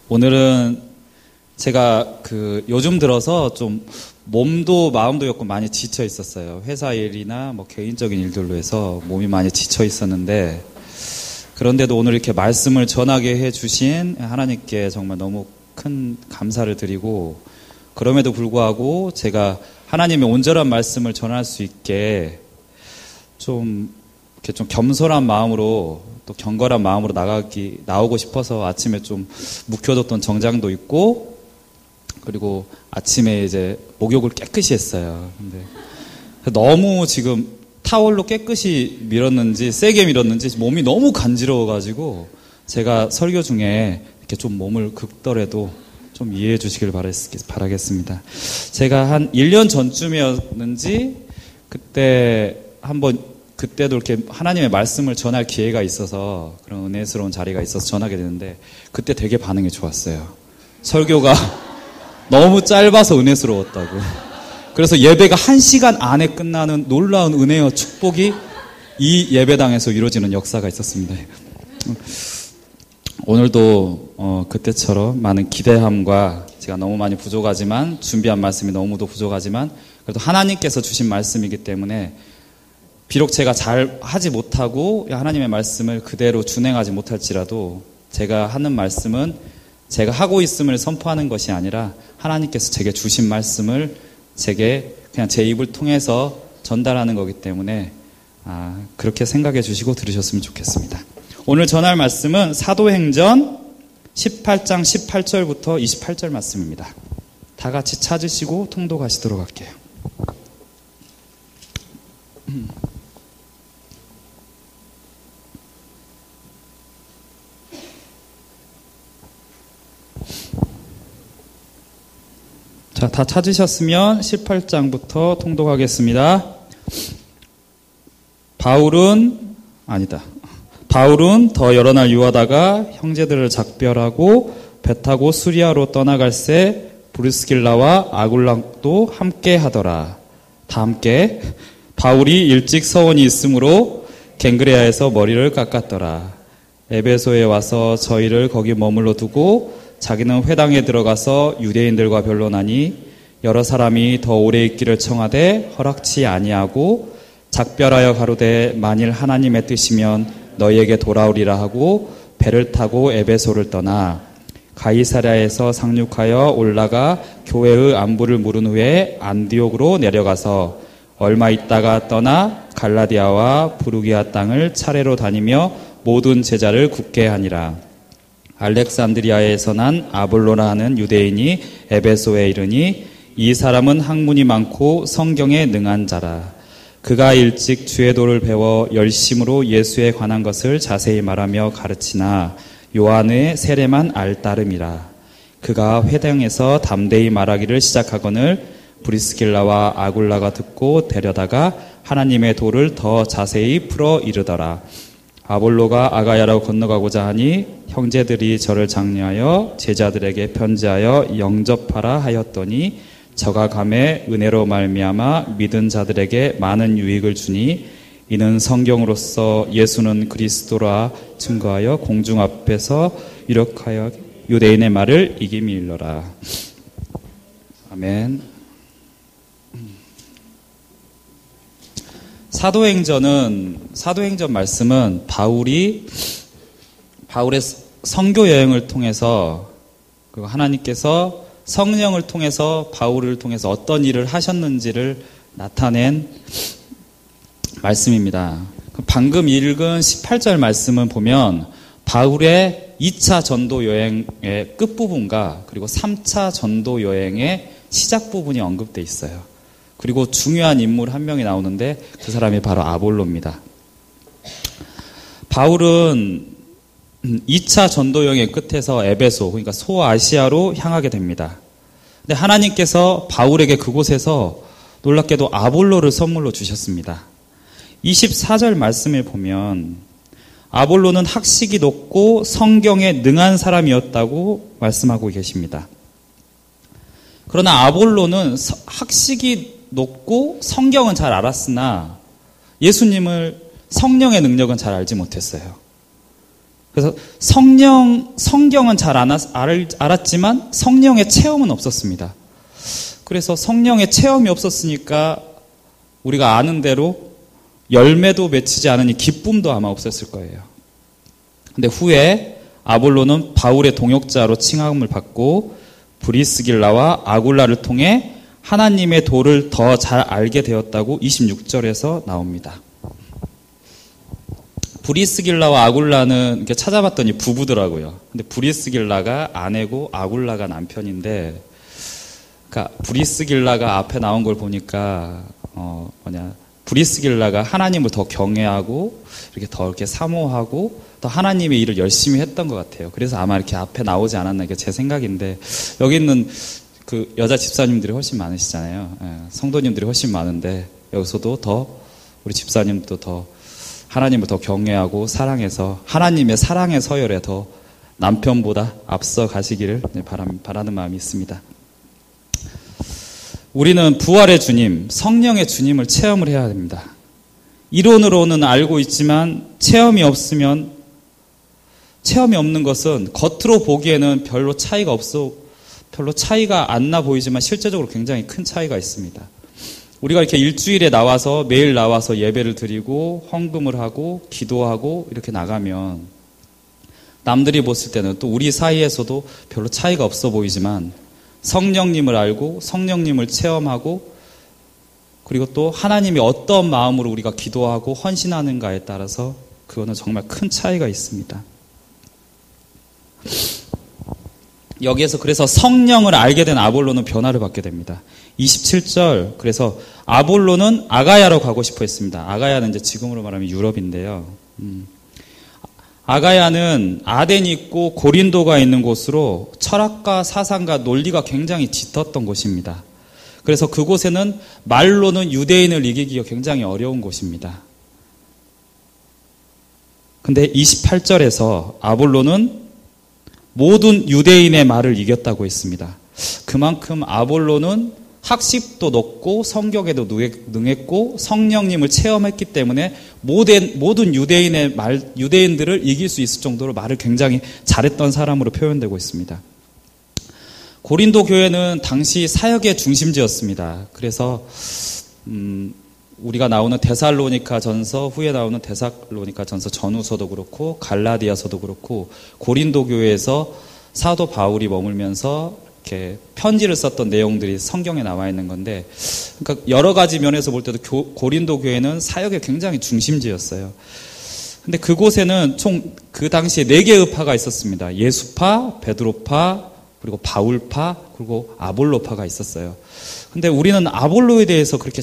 오늘은 제가 요즘 들어서 좀 몸도 마음도 조금 많이 지쳐 있었어요. 회사 일이나 뭐 개인적인 일들로 해서 몸이 많이 지쳐 있었는데, 그런데도 오늘 이렇게 말씀을 전하게 해주신 하나님께 정말 너무 큰 감사를 드리고, 그럼에도 불구하고 제가 하나님의 온전한 말씀을 전할 수 있게 이렇게 좀 겸손한 마음으로 또 경건한 마음으로 나오고 싶어서 아침에 좀 묵혀뒀던 정장도 있고, 그리고 아침에 이제 목욕을 깨끗이 했어요. 근데 너무 지금 타월로 깨끗이 밀었는지 세게 밀었는지 몸이 너무 간지러워가지고 제가 설교 중에 이렇게 좀 몸을 긁더라도 좀 이해해 주시길 바라겠습니다. 제가 한 1년 전쯤이었는지 그때도 이렇게 하나님의 말씀을 전할 기회가 있어서, 그런 은혜스러운 자리가 있어서 전하게 되는데, 그때 되게 반응이 좋았어요. 설교가 너무 짧아서 은혜스러웠다고. 그래서 예배가 1시간 안에 끝나는 놀라운 은혜와 축복이 이 예배당에서 이루어지는 역사가 있었습니다. 오늘도 그때처럼 많은 기대함과, 제가 너무 많이 부족하지만, 준비한 말씀이 너무도 부족하지만 그래도 하나님께서 주신 말씀이기 때문에, 비록 제가 잘 하지 못하고 하나님의 말씀을 그대로 준행하지 못할지라도, 제가 하는 말씀은 제가 하고 있음을 선포하는 것이 아니라 하나님께서 제게 주신 말씀을 제게 그냥 제 입을 통해서 전달하는 거기 때문에 그렇게 생각해 주시고 들으셨으면 좋겠습니다. 오늘 전할 말씀은 사도행전 18장 18절부터 28절 말씀입니다. 다 같이 찾으시고 통독하시도록 할게요. 자, 다 찾으셨으면 18장부터 통독하겠습니다. 바울은 더 여러 날 유하다가 형제들을 작별하고 배 타고 수리아로 떠나갈새 브리스길라와 아굴라도 함께 하더라. 다 함께. 바울이 일찍 서원이 있으므로 갱그레아에서 머리를 깎았더라. 에베소에 와서 저희를 거기 머물러 두고 자기는 회당에 들어가서 유대인들과 변론하니, 여러 사람이 더 오래 있기를 청하되 허락치 아니하고 작별하여 가로되 만일 하나님의 뜻이면 너희에게 돌아오리라 하고 배를 타고 에베소를 떠나 가이사랴에서 상륙하여 올라가 교회의 안부를 물은 후에 안디옥으로 내려가서 얼마 있다가 떠나 갈라디아와 부르기아 땅을 차례로 다니며 모든 제자를 굳게 하니라. 알렉산드리아에서 난 아볼로라 하는 유대인이 에베소에 이르니, 이 사람은 학문이 많고 성경에 능한 자라. 그가 일찍 주의 도를 배워 열심으로 예수에 관한 것을 자세히 말하며 가르치나 요한의 세례만 알 따름이라. 그가 회당에서 담대히 말하기를 시작하거늘 브리스길라와 아굴라가 듣고 데려다가 하나님의 도를 더 자세히 풀어 이르더라. 아볼로가 아가야로 건너가고자 하니 형제들이 저를 장려하여 제자들에게 편지하여 영접하라 하였더니, 저가 감에 은혜로 말미암아 믿은 자들에게 많은 유익을 주니, 이는 성경으로서 예수는 그리스도라 증거하여 공중 앞에서 유력하여 유대인의 말을 이김이 일러라. 아멘. 사도행전 말씀은 바울의 선교 여행을 통해서, 그리고 하나님께서 성령을 통해서 바울을 통해서 어떤 일을 하셨는지를 나타낸 말씀입니다. 방금 읽은 18절 말씀은 보면 바울의 2차 전도 여행의 끝부분과 그리고 3차 전도 여행의 시작 부분이 언급되어 있어요. 그리고 중요한 인물 한 명이 나오는데 그 사람이 바로 아볼로입니다. 바울은 2차 전도 여행의 끝에서 에베소, 그러니까 소아시아로 향하게 됩니다. 근데 하나님께서 바울에게 그곳에서 놀랍게도 아볼로를 선물로 주셨습니다. 24절 말씀을 보면 아볼로는 학식이 높고 성경에 능한 사람이었다고 말씀하고 계십니다. 그러나 아볼로는 학식이 높고 성경은 잘 알았으나 예수님을 성령의 능력은 잘 알지 못했어요. 그래서 성경은 잘 알았지만 성령의 체험은 없었습니다. 그래서 성령의 체험이 없었으니까 우리가 아는 대로 열매도 맺히지 않으니 기쁨도 아마 없었을 거예요. 근데 후에 아볼로는 바울의 동역자로 칭함을 받고 브리스길라와 아굴라를 통해 하나님의 도를 더 잘 알게 되었다고 26절에서 나옵니다. 브리스길라와 아굴라는 이렇게 찾아봤더니 부부더라고요. 근데 브리스길라가 아내고 아굴라가 남편인데, 그러니까 브리스길라가 앞에 나온 걸 보니까 브리스길라가 하나님을 더 경외하고 이렇게 더 이렇게 사모하고 더 하나님의 일을 열심히 했던 것 같아요. 그래서 아마 이렇게 앞에 나오지 않았나, 이게 제 생각인데, 여기 있는 그 여자 집사님들이 훨씬 많으시잖아요. 성도님들이 훨씬 많은데 여기서도 더 우리 집사님도 더 하나님을 더 경외하고 사랑해서 하나님의 사랑의 서열에 더 남편보다 앞서 가시기를 바라는 마음이 있습니다. 우리는 부활의 주님, 성령의 주님을 체험을 해야 됩니다. 이론으로는 알고 있지만 체험이 없는 것은 겉으로 보기에는 별로 차이가 안 나 보이지만 실제적으로 굉장히 큰 차이가 있습니다. 우리가 이렇게 일주일에 나와서 매일 나와서 예배를 드리고 헌금을 하고 기도하고 이렇게 나가면 남들이 봤을 때는 또 우리 사이에서도 별로 차이가 없어 보이지만 성령님을 알고 성령님을 체험하고 그리고 또 하나님이 어떤 마음으로 우리가 기도하고 헌신하는가에 따라서 그거는 정말 큰 차이가 있습니다. 여기에서 그래서 성령을 알게 된 아볼로는 변화를 받게 됩니다. 27절, 그래서 아볼로는 아가야로 가고 싶어 했습니다. 아가야는 이제 지금으로 말하면 유럽인데요. 아가야는 아덴이 있고 고린도가 있는 곳으로 철학과 사상과 논리가 굉장히 짙었던 곳입니다. 그래서 그곳에는 말로는 유대인을 이기기가 굉장히 어려운 곳입니다. 근데 28절에서 아볼로는 모든 유대인의 말을 이겼다고 했습니다. 그만큼 아볼로는 학식도 높고 성격에도 능했고 성령님을 체험했기 때문에 모든 유대인들을 이길 수 있을 정도로 말을 굉장히 잘했던 사람으로 표현되고 있습니다. 고린도 교회는 당시 사역의 중심지였습니다. 그래서 우리가 나오는 데살로니가 전서, 후에 나오는 데살로니가 전서 전후서도 그렇고 갈라디아서도 그렇고 고린도 교회에서 사도 바울이 머물면서 이렇게 편지를 썼던 내용들이 성경에 나와 있는 건데, 그러니까 여러 가지 면에서 볼 때도 고린도 교회는 사역의 굉장히 중심지였어요. 근데 그곳에는 총 그 당시에 4개의 파가 있었습니다. 예수파, 베드로파, 그리고 바울파, 그리고 아볼로파가 있었어요. 근데 우리는 아볼로에 대해서 그렇게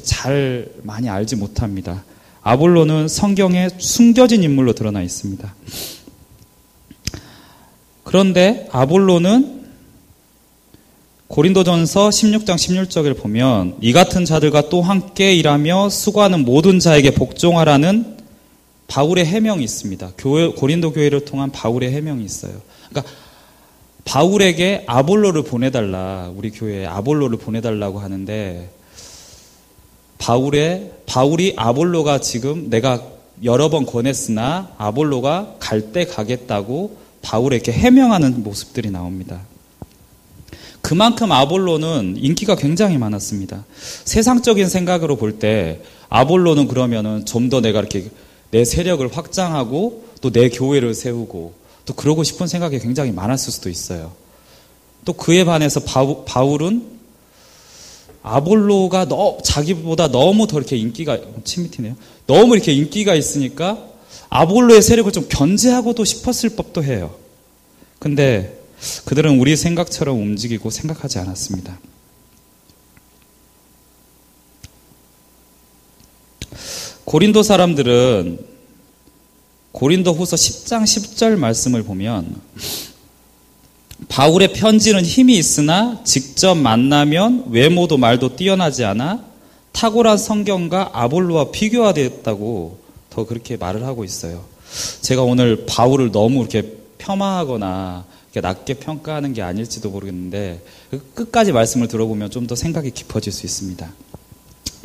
많이 알지 못합니다. 아볼로는 성경에 숨겨진 인물로 드러나 있습니다. 그런데 아볼로는 고린도전서 16장 16절을 보면 이 같은 자들과 또 함께 일하며 수고하는 모든 자에게 복종하라는 바울의 해명이 있습니다. 고린도 교회를 통한 바울의 해명이 있어요. 그러니까 바울에게 아볼로를 보내달라, 우리 교회에 아볼로를 보내달라고 하는데, 바울이 아볼로가 지금 내가 여러 번 권했으나 아볼로가 갈 때 가겠다고 바울에게 해명하는 모습들이 나옵니다. 그만큼 아볼로는 인기가 굉장히 많았습니다. 세상적인 생각으로 볼 때 아볼로는 그러면은 좀 더 내가 이렇게 내 세력을 확장하고 또 내 교회를 세우고 또 그러고 싶은 생각이 굉장히 많았을 수도 있어요. 또 그에 반해서 바울은 아볼로가 자기보다 너무 더 이렇게 침미티네요. 너무 이렇게 인기가 있으니까 아볼로의 세력을 좀 견제하고도 싶었을 법도 해요. 근데 그들은 우리 생각처럼 움직이고 생각하지 않았습니다. 고린도 사람들은 고린도후서 10장 10절 말씀을 보면 바울의 편지는 힘이 있으나 직접 만나면 외모도 말도 뛰어나지 않아 탁월한 성경과 아볼로와 비교화되었다고 더 그렇게 말을 하고 있어요. 제가 오늘 바울을 너무 이렇게 폄하하거나 이렇게 낮게 평가하는 게 아닐지도 모르겠는데 끝까지 말씀을 들어보면 좀 더 생각이 깊어질 수 있습니다.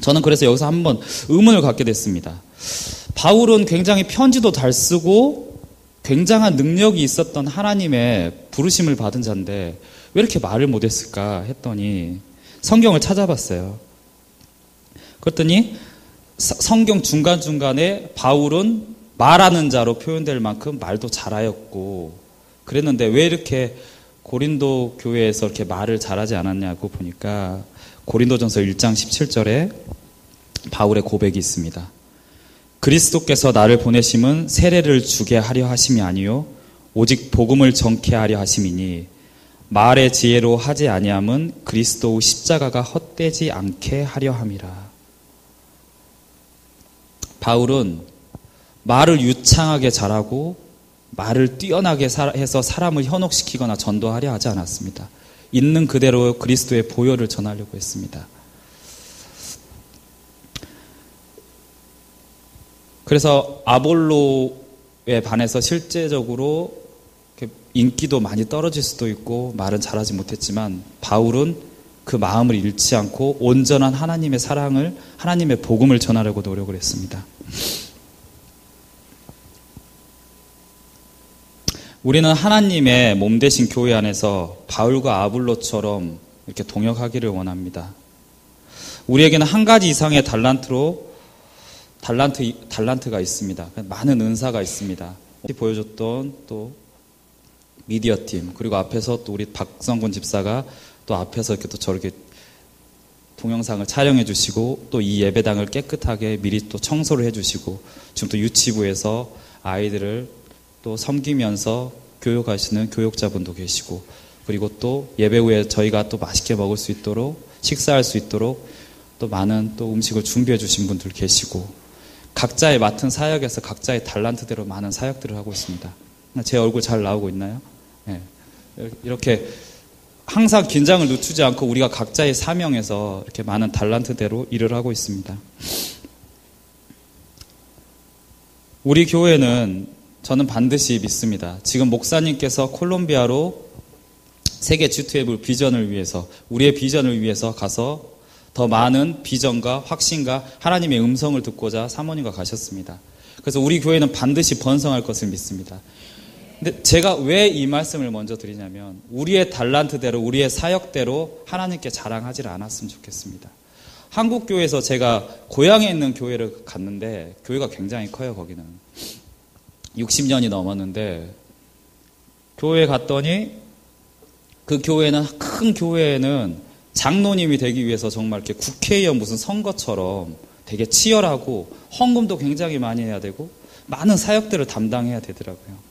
저는 그래서 여기서 한번 의문을 갖게 됐습니다. 바울은 굉장히 편지도 잘 쓰고 굉장한 능력이 있었던 하나님의 부르심을 받은 자인데 왜 이렇게 말을 못했을까 했더니 성경을 찾아봤어요. 그랬더니 성경 중간중간에 바울은 말하는 자로 표현될 만큼 말도 잘하였고 그랬는데 왜 이렇게 고린도 교회에서 이렇게 말을 잘하지 않았냐고 보니까 고린도전서 1장 17절에 바울의 고백이 있습니다. 그리스도께서 나를 보내심은 세례를 주게 하려 하심이 아니요 오직 복음을 전케 하려 하심이니 말의 지혜로 하지 아니함은 그리스도의 십자가가 헛되지 않게 하려 함이라. 바울은 말을 유창하게 잘하고 말을 뛰어나게 해서 사람을 현혹시키거나 전도하려 하지 않았습니다. 있는 그대로 그리스도의 보혈을 전하려고 했습니다. 그래서 아볼로에 반해서 실제적으로 인기도 많이 떨어질 수도 있고 말은 잘하지 못했지만 바울은 그 마음을 잃지 않고 온전한 하나님의 사랑을, 하나님의 복음을 전하려고 노력을 했습니다. 우리는 하나님의 몸 되신 교회 안에서 바울과 아볼로처럼 이렇게 동역하기를 원합니다. 우리에게는 한 가지 이상의 달란트가 있습니다. 많은 은사가 있습니다. 보여줬던 또 미디어팀, 그리고 앞에서 또 우리 박성곤 집사가 또 앞에서 이렇게 또 저렇게 동영상을 촬영해 주시고 또 이 예배당을 깨끗하게 미리 또 청소를 해 주시고 지금 또 유치부에서 아이들을 또 섬기면서 교육하시는 교육자분도 계시고 그리고 또 예배 후에 저희가 또 맛있게 먹을 수 있도록 식사할 수 있도록 또 많은 또 음식을 준비해 주신 분들 계시고 각자의 맡은 사역에서 각자의 달란트대로 많은 사역들을 하고 있습니다. 제 얼굴 잘 나오고 있나요? 네. 이렇게 항상 긴장을 늦추지 않고 우리가 각자의 사명에서 이렇게 많은 달란트대로 일을 하고 있습니다. 우리 교회는 저는 반드시 믿습니다. 지금 목사님께서 콜롬비아로 세계 G12 비전을 위해서 우리의 비전을 위해서 가서 더 많은 비전과 확신과 하나님의 음성을 듣고자 사모님과 가셨습니다. 그래서 우리 교회는 반드시 번성할 것을 믿습니다. 근데 제가 왜 이 말씀을 먼저 드리냐면 우리의 달란트대로 우리의 사역대로 하나님께 자랑하지 않았으면 좋겠습니다. 한국 교회에서 제가 고향에 있는 교회를 갔는데 교회가 굉장히 커요. 거기는 60년이 넘었는데 교회에 갔더니 그 교회는 큰 교회에는 장로님이 되기 위해서 정말 이렇게 국회의원 무슨 선거처럼 되게 치열하고 헌금도 굉장히 많이 해야 되고 많은 사역들을 담당해야 되더라고요.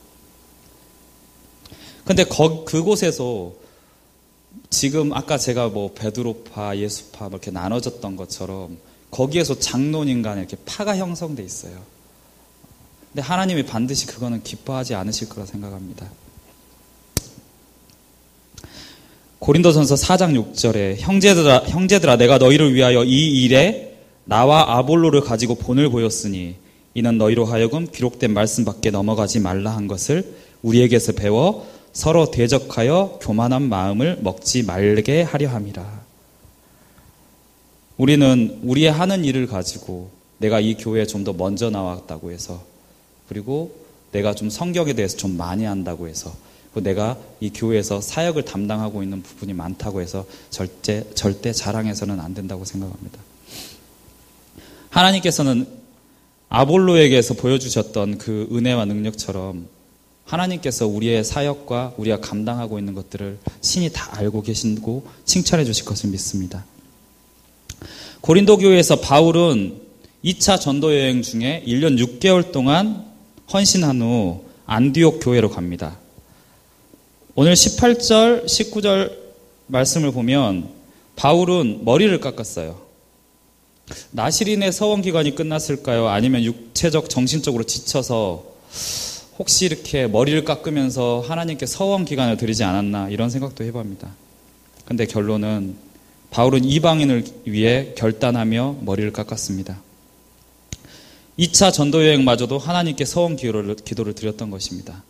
근데 그곳에서 지금 아까 제가 뭐 베드로파, 예수파 이렇게 나눠졌던 것처럼 거기에서 장로님 간에 이렇게 파가 형성돼 있어요. 근데 하나님이 반드시 그거는 기뻐하지 않으실 거라 생각합니다. 고린도전서 4장 6절에 형제들아 내가 너희를 위하여 이 일에 나와 아볼로를 가지고 본을 보였으니 이는 너희로 하여금 기록된 말씀밖에 넘어가지 말라 한 것을 우리에게서 배워 서로 대적하여 교만한 마음을 먹지 말게 하려 함이라. 우리는 우리의 하는 일을 가지고 내가 이 교회에 좀 더 먼저 나왔다고 해서 그리고 내가 좀 성경에 대해서 좀 많이 안다고 해서 내가 이 교회에서 사역을 담당하고 있는 부분이 많다고 해서 절대 자랑해서는 안 된다고 생각합니다. 하나님께서는 아볼로에게서 보여주셨던 그 은혜와 능력처럼 하나님께서 우리의 사역과 우리가 감당하고 있는 것들을 신이 다 알고 계시고 칭찬해 주실 것을 믿습니다. 고린도 교회에서 바울은 2차 전도 여행 중에 1년 6개월 동안 헌신한 후 안디옥 교회로 갑니다. 오늘 18절, 19절 말씀을 보면 바울은 머리를 깎았어요. 나시린의 서원 기간이 끝났을까요? 아니면 육체적, 정신적으로 지쳐서 혹시 이렇게 머리를 깎으면서 하나님께 서원 기간을 드리지 않았나 이런 생각도 해봅니다. 근데 결론은 바울은 이방인을 위해 결단하며 머리를 깎았습니다. 2차 전도 여행마저도 하나님께 서원 기도를 드렸던 것입니다.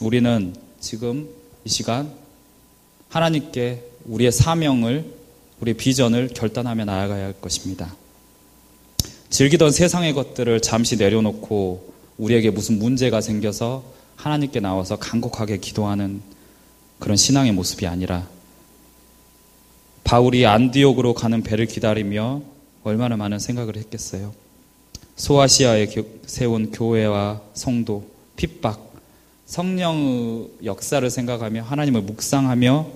우리는 지금 이 시간 하나님께 우리의 사명을, 우리의 비전을 결단하며 나아가야 할 것입니다. 즐기던 세상의 것들을 잠시 내려놓고 우리에게 무슨 문제가 생겨서 하나님께 나와서 간곡하게 기도하는 그런 신앙의 모습이 아니라 바울이 안디옥으로 가는 배를 기다리며 얼마나 많은 생각을 했겠어요. 소아시아에 세운 교회와 성도, 핍박, 성령의 역사를 생각하며 하나님을 묵상하며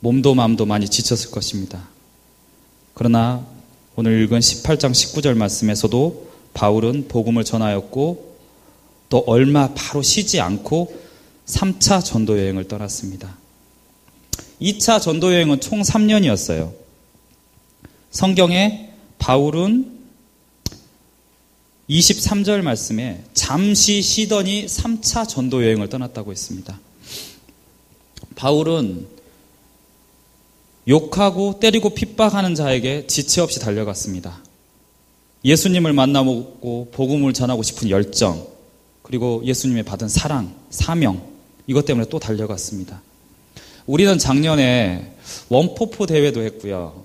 몸도 마음도 많이 지쳤을 것입니다. 그러나 오늘 읽은 18장 19절 말씀에서도 바울은 복음을 전하였고 또 얼마 바로 쉬지 않고 3차 전도 여행을 떠났습니다. 2차 전도 여행은 총 3년이었어요. 성경에 바울은 23절 말씀에 잠시 쉬더니 3차 전도 여행을 떠났다고 했습니다. 바울은 욕하고 때리고 핍박하는 자에게 지체 없이 달려갔습니다. 예수님을 만나보고 복음을 전하고 싶은 열정, 그리고 예수님의 받은 사랑, 사명, 이것 때문에 또 달려갔습니다. 우리는 작년에 원포포 대회도 했고요.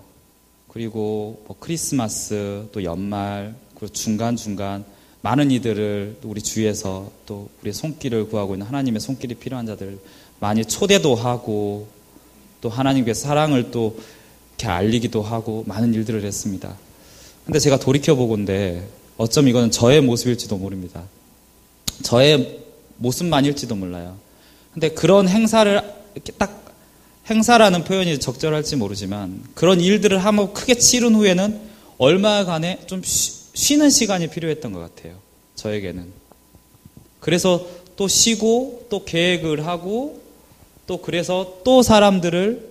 그리고 크리스마스, 또 연말, 그리고 중간중간 많은 이들을 우리 주위에서 또 우리의 손길을 구하고 있는 하나님의 손길이 필요한 자들 많이 초대도 하고 또 하나님께 사랑을 또 이렇게 알리기도 하고 많은 일들을 했습니다. 근데 제가 돌이켜보건데 어쩜 이거는 저의 모습일지도 모릅니다. 저의 모습만일지도 몰라요. 근데 그런 행사를 이렇게 딱 행사라는 표현이 적절할지 모르지만 그런 일들을 한번 크게 치른 후에는 얼마간에 좀 쉬는 시간이 필요했던 것 같아요. 저에게는. 그래서 또 쉬고 또 계획을 하고 또 그래서 또 사람들을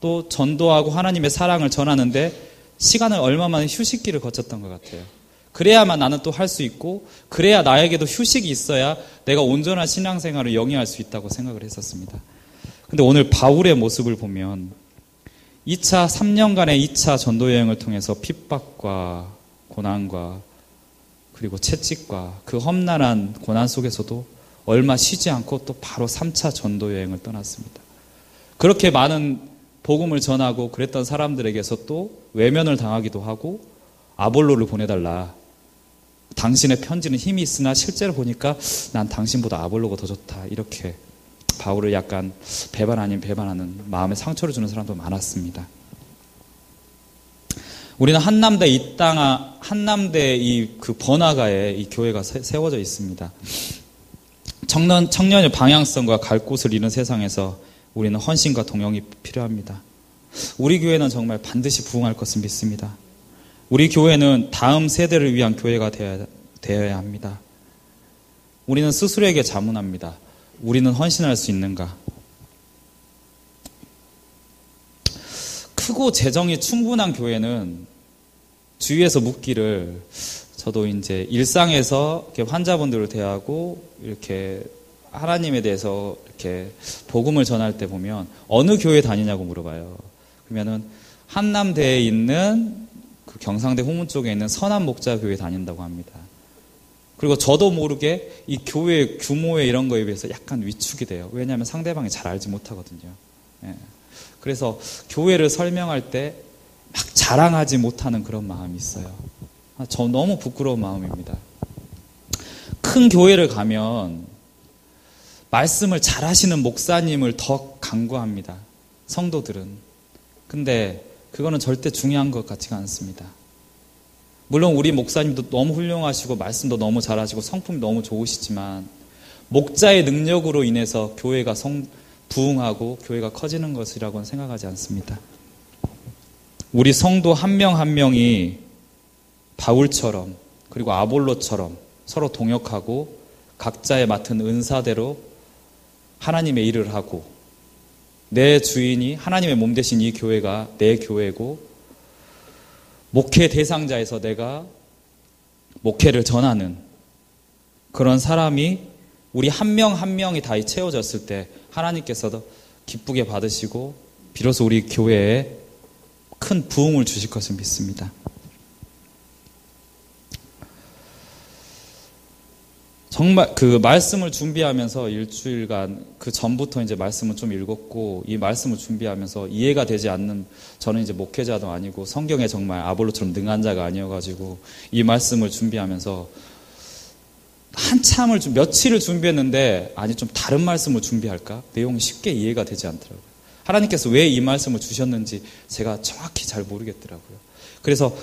또 전도하고 하나님의 사랑을 전하는데 시간을 얼마만에 휴식기를 거쳤던 것 같아요. 그래야만 나는 또 할 수 있고 그래야 나에게도 휴식이 있어야 내가 온전한 신앙생활을 영위할 수 있다고 생각을 했었습니다. 근데 오늘 바울의 모습을 보면 2차 3년간의 2차 전도여행을 통해서 핍박과 고난과 그리고 채찍과 그 험난한 고난 속에서도 얼마 쉬지 않고 또 바로 3차 전도여행을 떠났습니다. 그렇게 많은 복음을 전하고 그랬던 사람들에게서 또 외면을 당하기도 하고 아볼로를 보내달라. 당신의 편지는 힘이 있으나 실제로 보니까 난 당신보다 아볼로가 더 좋다. 이렇게 바울을 약간 배반 아닌 배반하는 마음에 상처를 주는 사람도 많았습니다. 우리는 한남대 그 번화가에 이 교회가 세워져 있습니다. 청년의 방향성과 갈 곳을 잃은 세상에서 우리는 헌신과 동역이 필요합니다. 우리 교회는 정말 반드시 부흥할 것을 믿습니다. 우리 교회는 다음 세대를 위한 교회가 되어야 합니다. 우리는 스스로에게 자문합니다. 우리는 헌신할 수 있는가? 크고 재정이 충분한 교회는 주위에서 묻기를 저도 이제 일상에서 이렇게 환자분들을 대하고 이렇게 하나님에 대해서 이렇게 복음을 전할 때 보면 어느 교회 다니냐고 물어봐요. 그러면은 한남대에 있는 그 경상대 후문 쪽에 있는 선한 목자 교회 다닌다고 합니다. 그리고 저도 모르게 이 교회 규모에 이런 거에 비해서 약간 위축이 돼요. 왜냐하면 상대방이 잘 알지 못하거든요. 예. 그래서 교회를 설명할 때 막 자랑하지 못하는 그런 마음이 있어요. 저 너무 부끄러운 마음입니다. 큰 교회를 가면 말씀을 잘 하시는 목사님을 더 간구합니다. 성도들은. 근데 그거는 절대 중요한 것 같지가 않습니다. 물론 우리 목사님도 너무 훌륭하시고 말씀도 너무 잘하시고 성품이 너무 좋으시지만 목자의 능력으로 인해서 교회가 부흥하고 교회가 커지는 것이라고는 생각하지 않습니다. 우리 성도 한 명 한 명이 바울처럼 그리고 아볼로처럼 서로 동역하고 각자의 맡은 은사대로 하나님의 일을 하고 내 주인이 하나님의 몸 되신 이 교회가 내 교회고 목회 대상자에서 내가 목회를 전하는 그런 사람이 우리 한 명 한 명이 다 채워졌을 때 하나님께서도 기쁘게 받으시고 비로소 우리 교회에 큰 부흥을 주실 것을 믿습니다. 정말 그 말씀을 준비하면서 일주일간 그 전부터 이제 말씀을 좀 읽었고 이 말씀을 준비하면서 이해가 되지 않는 저는 이제 목회자도 아니고 성경에 정말 아볼로처럼 능한 자가 아니어가지고 이 말씀을 준비하면서 한참을 며칠을 준비했는데 아니 좀 다른 말씀을 준비할까? 내용이 쉽게 이해가 되지 않더라고요. 하나님께서 왜 이 말씀을 주셨는지 제가 정확히 잘 모르겠더라고요. 그래서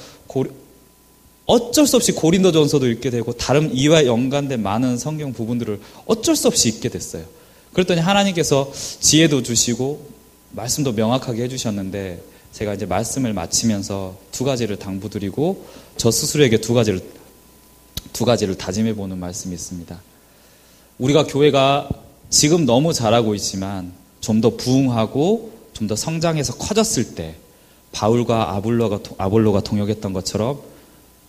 어쩔 수 없이 고린도전서도 읽게 되고 다른 이와 연관된 많은 성경 부분들을 어쩔 수 없이 읽게 됐어요. 그랬더니 하나님께서 지혜도 주시고 말씀도 명확하게 해주셨는데 제가 이제 말씀을 마치면서 두 가지를 당부드리고 저 스스로에게 두 가지를 다짐해보는 말씀이 있습니다. 우리가 교회가 지금 너무 잘하고 있지만 좀 더 부흥하고 좀 더 성장해서 커졌을 때 바울과 아볼로가 동역했던 것처럼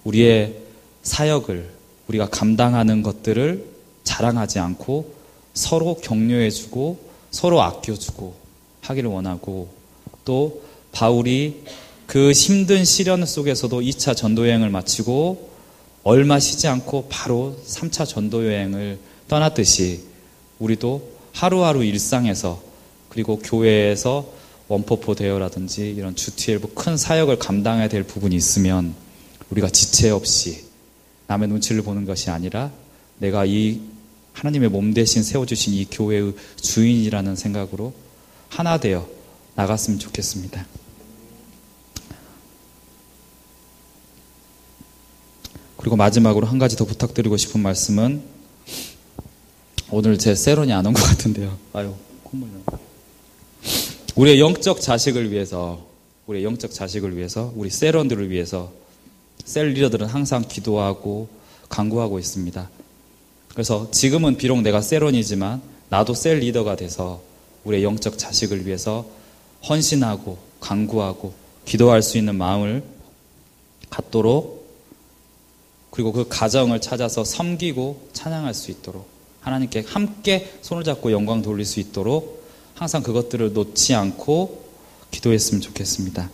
우리의 사역을 우리가 감당하는 것들을 자랑하지 않고 서로 격려해주고 서로 아껴주고 하기를 원하고, 또 바울이 그 힘든 시련 속에서도 2차 전도여행을 마치고 얼마 쉬지 않고 바로 3차 전도여행을 떠났듯이 우리도 하루하루 일상에서 그리고 교회에서 원포포 대여라든지 이런 주티엘부 큰 사역을 감당해야 될 부분이 있으면 우리가 지체 없이 남의 눈치를 보는 것이 아니라 내가 이 하나님의 몸 대신 세워주신 이 교회의 주인이라는 생각으로 하나 되어 나갔으면 좋겠습니다. 그리고 마지막으로 한 가지 더 부탁드리고 싶은 말씀은, 오늘 제 세론이 안 온 것 같은데요. 아유, 콧물 나. 우리의 영적 자식을 위해서, 우리 세론들을 위해서 셀 리더들은 항상 기도하고 간구하고 있습니다. 그래서 지금은 비록 내가 세론이지만 나도 셀 리더가 돼서 우리의 영적 자식을 위해서 헌신하고 간구하고 기도할 수 있는 마음을 갖도록, 그리고 그 가정을 찾아서 섬기고 찬양할 수 있도록, 하나님께 함께 손을 잡고 영광 돌릴 수 있도록 항상 그것들을 놓지 않고 기도했으면 좋겠습니다.